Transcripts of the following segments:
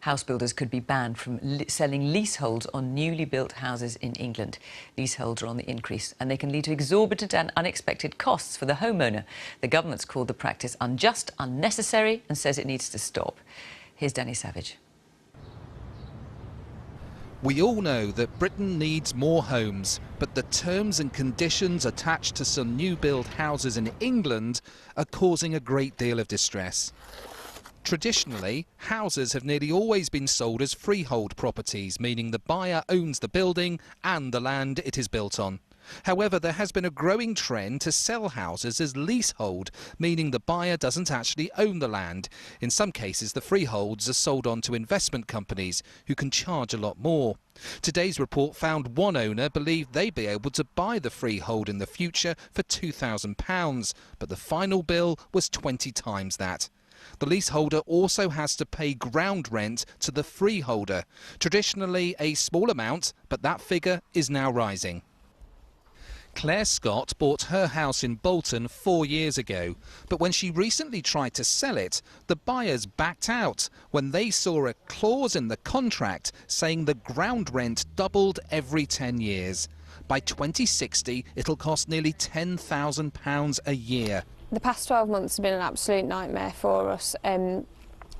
House builders could be banned from selling leaseholds on newly built houses in England. Leaseholds are on the increase and they can lead to exorbitant and unexpected costs for the homeowner. The government's called the practice unjust, unnecessary and says it needs to stop. Here's Danny Savage. We all know that Britain needs more homes, but the terms and conditions attached to some new build houses in England are causing a great deal of distress. Traditionally, houses have nearly always been sold as freehold properties, meaning the buyer owns the building and the land it is built on. However, there has been a growing trend to sell houses as leasehold, meaning the buyer doesn't actually own the land. In some cases, the freeholds are sold on to investment companies who can charge a lot more. Today's report found one owner believed they'd be able to buy the freehold in the future for £2,000, but the final bill was 20 times that. The leaseholder also has to pay ground rent to the freeholder. Traditionally a small amount, but that figure is now rising. Claire Scott bought her house in Bolton 4 years ago, but when she recently tried to sell it, the buyers backed out when they saw a clause in the contract saying the ground rent doubled every 10 years. By 2060, it'll cost nearly £10,000 a year. The past 12 months have been an absolute nightmare for us.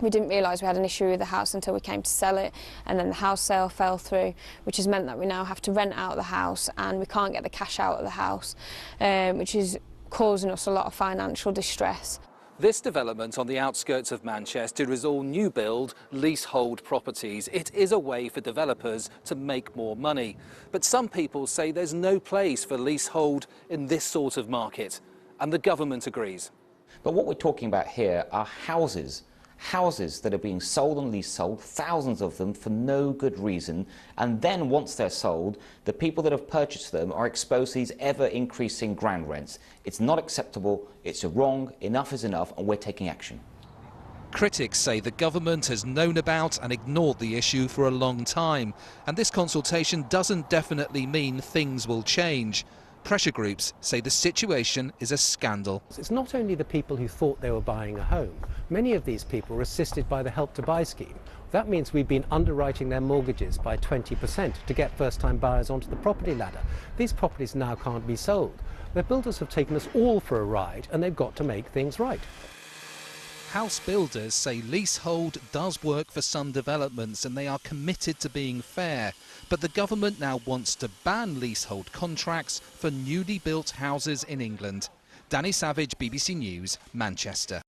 We didn't realise we had an issue with the house until we came to sell it, and then the house sale fell through, which has meant that we now have to rent out the house and we can't get the cash out of the house, which is causing us a lot of financial distress. This development on the outskirts of Manchester is all new build, leasehold properties. It is a way for developers to make more money. But some people say there's no place for leasehold in this sort of market, and the government agrees. But what we're talking about here are houses that are being sold and leasehold, thousands of them for no good reason, and then once they're sold, the people that have purchased them are exposed to these ever-increasing ground rents. It's not acceptable, it's wrong, enough is enough, and we're taking action. Critics say the government has known about and ignored the issue for a long time, and this consultation doesn't definitely mean things will change. Pressure groups say the situation is a scandal. It's not only the people who thought they were buying a home. Many of these people are assisted by the Help to Buy scheme. That means we've been underwriting their mortgages by 20% to get first-time buyers onto the property ladder. These properties now can't be sold. The builders have taken us all for a ride and they've got to make things right. House builders say leasehold does work for some developments and they are committed to being fair. But the government now wants to ban leasehold contracts for newly built houses in England. Danny Savage, BBC News, Manchester.